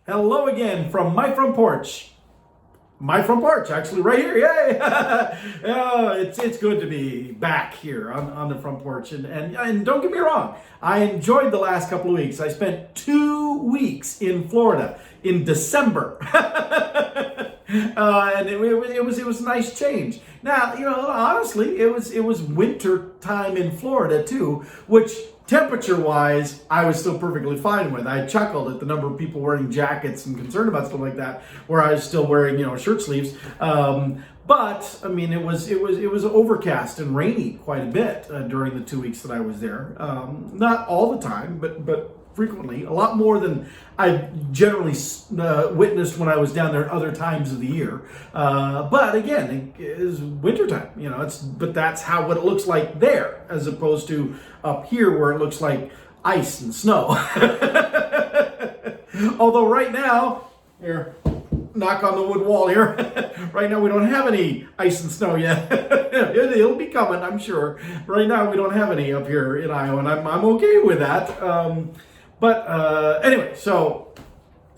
Hello again from my front porch. My front porch, actually, right here. Yay! Oh, it's good to be back here on the front porch. And don't get me wrong, I enjoyed the last couple of weeks. I spent 2 weeks in Florida in December. And it was a nice change. Now, honestly, it was winter time in Florida too, which temperature-wise, I was still perfectly fine with. I chuckled at the number of people wearing jackets and concerned about stuff like that, where I was still wearing, shirt sleeves. But I mean, it was overcast and rainy quite a bit during the 2 weeks that I was there. Not all the time, but frequently, a lot more than I generally witnessed when I was down there other times of the year. But again, it is wintertime, but that's what it looks like there, as opposed to up here where it looks like ice and snow. Although right now, here, knock on the wood wall here, right now we don't have any ice and snow yet. It'll be coming, I'm sure. Right now we don't have any up here in Iowa, and I'm okay with that. But anyway, so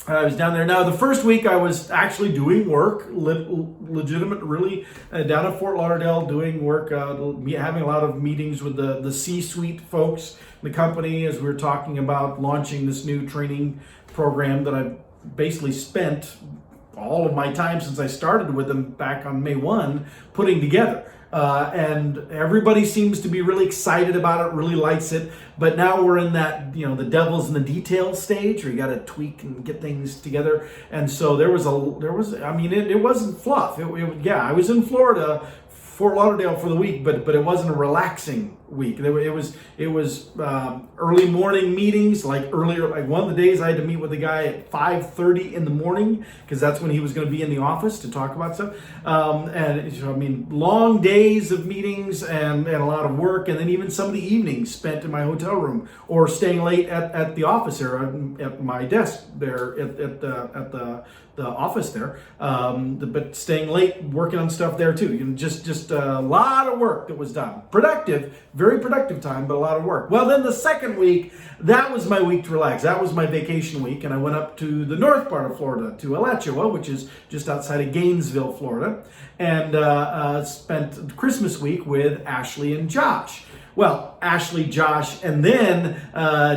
I was down there. Now, the first week I was actually doing work, legitimate, really, down at Fort Lauderdale, doing work, having a lot of meetings with the C-suite folks in the company as we were talking about launching this new training program that I've basically spent all of my time since I started with them back on May 1 putting together. And everybody seems to be really excited about it, really likes it. But now we're in that, the devil's in the details stage where you got to tweak and get things together. And so it wasn't fluff. I was in Florida, Fort Lauderdale for the week, but it wasn't a relaxing week. It was early morning meetings, like one of the days I had to meet with a guy at 5:30 in the morning because that's when he was going to be in the office to talk about stuff. Long days of meetings and a lot of work, and then even some of the evenings spent in my hotel room or staying late at the office there, at my desk there at the office there, but staying late working on stuff there too. Just a lot of work that was done. Productive, very productive time, but a lot of work. Well, then the second week, that was my week to relax. That was my vacation week, and I went up to the north part of Florida, to Alachua, which is just outside of Gainesville, Florida, and spent Christmas week with Ashley and Josh. Well, Ashley, Josh, and then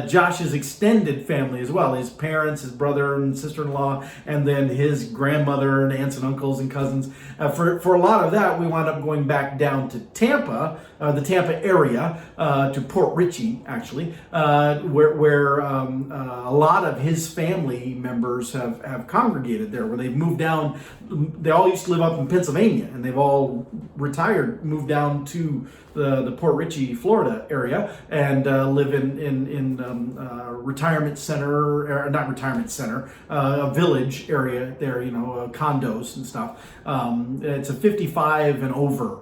Josh's extended family as well. His parents, his brother and sister-in-law, and then his grandmother and aunts and uncles and cousins. For a lot of that, we wound up going back down to Tampa, the Tampa area, to Port Richey, actually, where a lot of his family members have congregated there, where they've moved down. They all used to live up in Pennsylvania, and they've all retired, moved down to the Port Richey, Florida area, and live in retirement center, or not retirement center, a village area there, condos and stuff. It's a 55 and over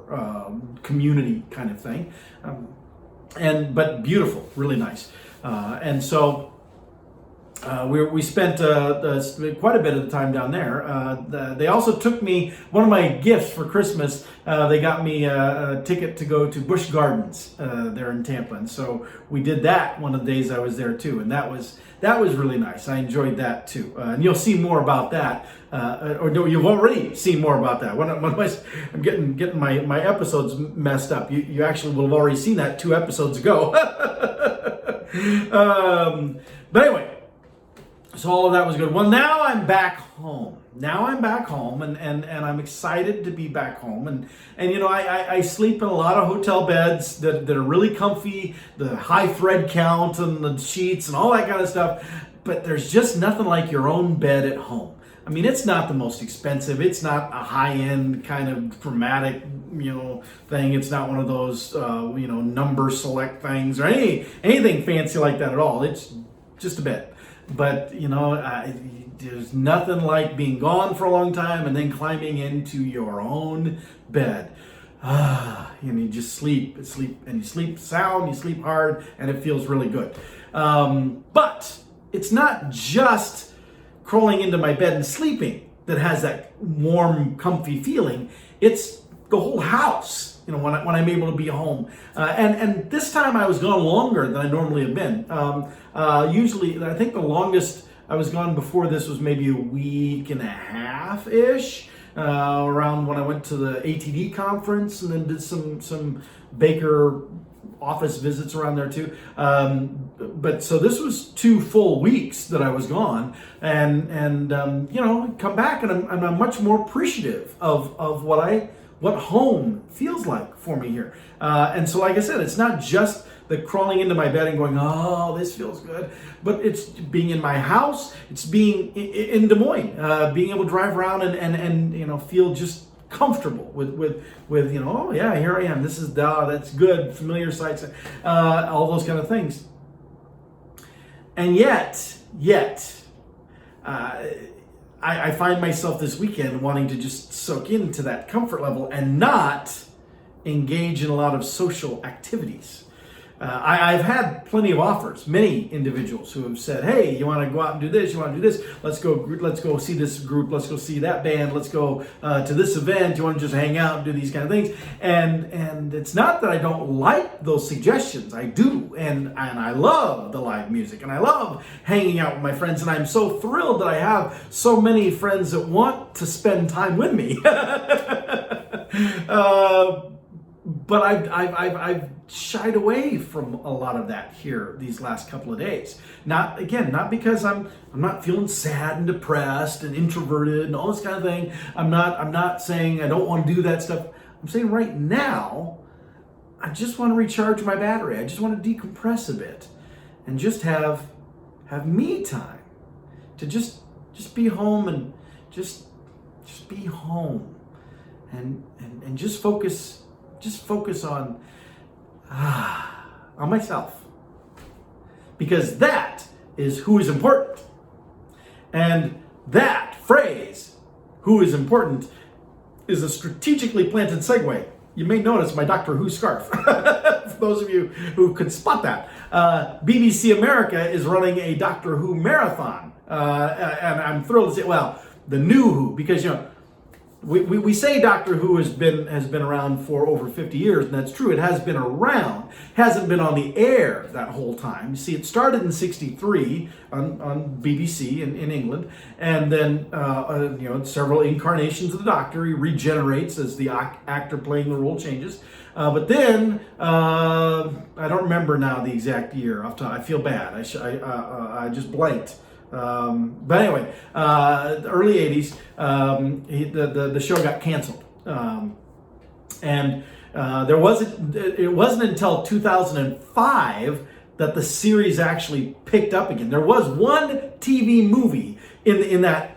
community kind of thing, but beautiful, really nice. And so we spent quite a bit of the time down there. They also took me, one of my gifts for Christmas, they got me a ticket to go to Busch Gardens there in Tampa. And so we did that one of the days I was there too. And that was really nice. I enjoyed that too. And you'll see more about that. Or no, you've already seen more about that. I'm getting my episodes messed up. You actually will have already seen that 2 episodes ago. But anyway, so all of that was good. Well, now I'm back home. And I'm excited to be back home. And I sleep in a lot of hotel beds that are really comfy, the high thread count and the sheets and all that kind of stuff. But there's just nothing like your own bed at home. I mean, it's not the most expensive. It's not a high-end kind of dramatic, thing. It's not one of those, number select things or anything fancy like that at all. It's just a bed. But, there's nothing like being gone for a long time and then climbing into your own bed. You just sleep, and you sleep sound, you sleep hard, and it feels really good. But it's not just crawling into my bed and sleeping that has that warm, comfy feeling. It's the whole house. When I'm able to be home. And this time I was gone longer than I normally have been. Usually, I think the longest I was gone before this was maybe a week and a half ish. Around when I went to the ATD conference and then did some Baker office visits around there too. But so this was 2 full weeks that I was gone, and come back and I'm much more appreciative of what home feels like for me here. And so, like I said, it's not just the crawling into my bed and going, oh, this feels good, but it's being in my house. It's being in Des Moines, being able to drive around and feel just comfortable with oh yeah, here I am. This is that's good, familiar sights, all those kind of things. And yet, I find myself this weekend wanting to just soak into that comfort level and not engage in a lot of social activities. I've had plenty of offers, many individuals who have said, hey, you want to go out and do this, you want to do this, let's go see this group, let's go see that band, let's go to this event, you want to just hang out and do these kind of things. And it's not that I don't like those suggestions, I do, and I love the live music, and I love hanging out with my friends, and I'm so thrilled that I have so many friends that want to spend time with me. But I've shied away from a lot of that here these last couple of days. Not because I'm not feeling sad and depressed and introverted and all this kind of thing. I'm not saying I don't want to do that stuff. I'm saying right now, I just want to recharge my battery. I just want to decompress a bit and just have me time to just be home and just be home and just focus on myself, because that is who is important. And that phrase, who is important, is a strategically planted segue. You may notice my Doctor Who scarf. For those of you who could spot that. BBC America is running a Doctor Who marathon. And I'm thrilled to say, well, the new Who, because, we say Doctor Who has been around for over 50 years, and that's true. It has been around, hasn't been on the air that whole time. You see, it started in '63 on BBC in England, and then several incarnations of the Doctor. He regenerates as the actor playing the role changes. But then I don't remember now the exact year. I feel bad. I just blanked. But anyway, the early 80s, the show got canceled. It wasn't until 2005 that the series actually picked up again. There was one TV movie in that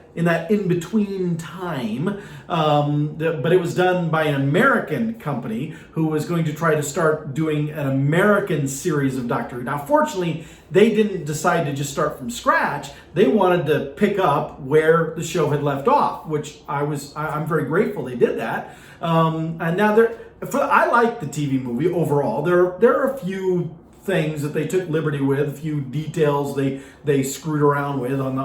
in-between time, but it was done by an American company who was going to try to start doing an American series of Doctor Who. Now, fortunately, they didn't decide to just start from scratch. They wanted to pick up where the show had left off, which I'm very grateful they did that. And now I like the TV movie overall. There are a few things that they took liberty with, a few details they screwed around with on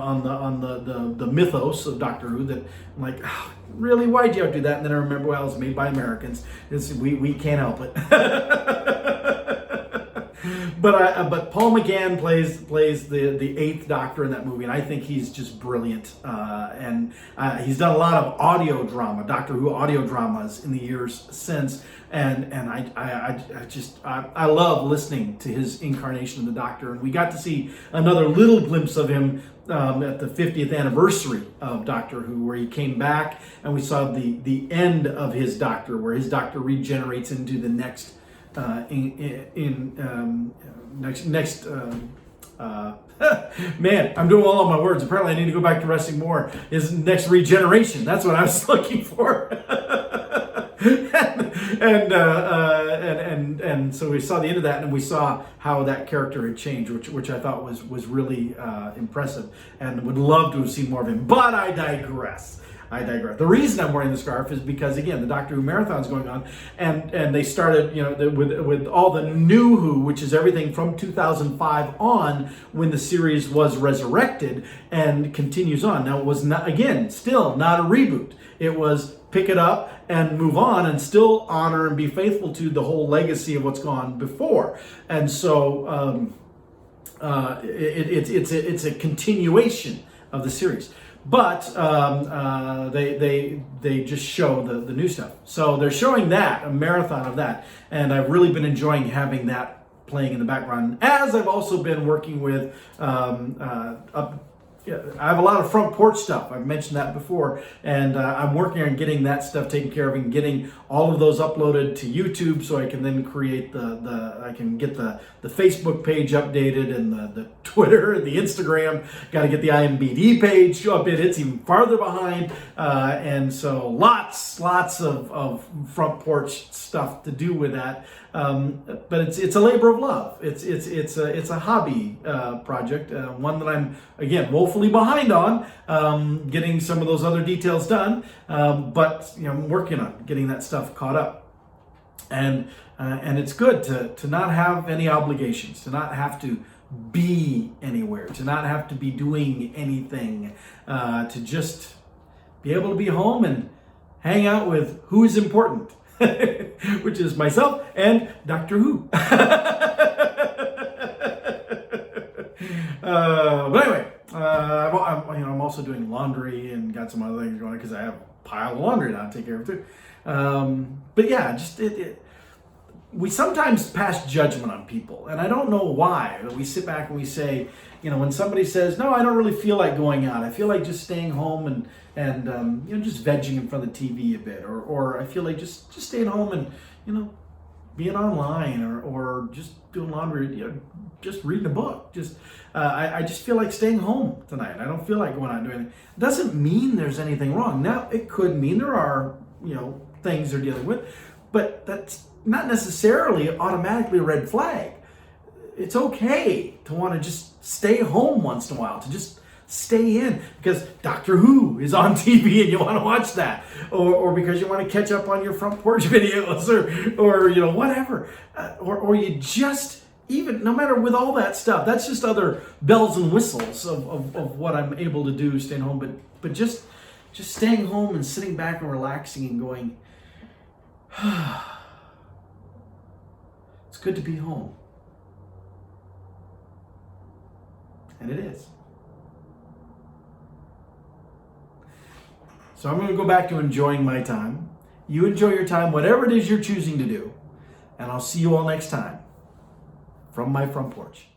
the mythos of Doctor Who that I'm like, oh, really, why'd you have to do that? And then I remember, well, it's made by Americans. We can't help it. But Paul McGann plays the eighth Doctor in that movie, and I think he's just brilliant. And he's done a lot of audio drama, Doctor Who audio dramas in the years since. And I love listening to his incarnation of the Doctor, and we got to see another little glimpse of him at the 50th anniversary of Doctor Who, where he came back, and we saw the end of his Doctor, where his Doctor regenerates into the next man, I'm doing all of my words. Apparently, I need to go back to resting more. Is next regeneration? That's what I was looking for. And so we saw the end of that, and we saw how that character had changed, which I thought was really impressive, and would love to have seen more of him. But I digress. The reason I'm wearing the scarf is because, again, the Doctor Who marathon is going on, and they started, with all the new Who, which is everything from 2005 on, when the series was resurrected, and continues on. Now, it was still not a reboot. It was pick it up and move on, and still honor and be faithful to the whole legacy of what's gone before. And so it's a continuation of the series. But they just show the new stuff. So they're showing that, a marathon of that, and I've really been enjoying having that playing in the background. As I've also been working with I have a lot of front porch stuff. I've mentioned that before, and I'm working on getting that stuff taken care of and getting all of those uploaded to YouTube, so I can then create I can get the Facebook page updated and the Twitter and the Instagram. Got to get the IMBD page updated. It's even farther behind, and so lots of front porch stuff to do with that. But it's a labor of love. It's a hobby project, one that I'm again woefully behind on, getting some of those other details done. But I'm working on getting that stuff caught up, and it's good to not have any obligations, to not have to be anywhere, to not have to be doing anything, to just be able to be home and hang out with who is important. Which is myself and Doctor Who. But anyway, I'm also doing laundry and got some other things going because I have a pile of laundry now to take care of too. But yeah, just we sometimes pass judgment on people, and I don't know why. We sit back and we say, when somebody says, "No, I don't really feel like going out. I feel like just staying home and just vegging in front of the TV a bit, or I feel like just staying home and being online or just doing laundry, just reading a book. I just feel like staying home tonight. I don't feel like going out and doing it." Doesn't mean there's anything wrong. Now it could mean there are things they're dealing with, but that's not necessarily automatically a red flag. It's okay to want to just stay home once in a while, to just stay in because Doctor Who is on TV and you want to watch that, or because you want to catch up on your front porch videos, or whatever, or you just, even no matter with all that stuff, that's just other bells and whistles of what I'm able to do staying home, but just staying home and sitting back and relaxing and going, it's good to be home. And it is. So I'm going to go back to enjoying my time. You enjoy your time, whatever it is you're choosing to do. And I'll see you all next time from my front porch.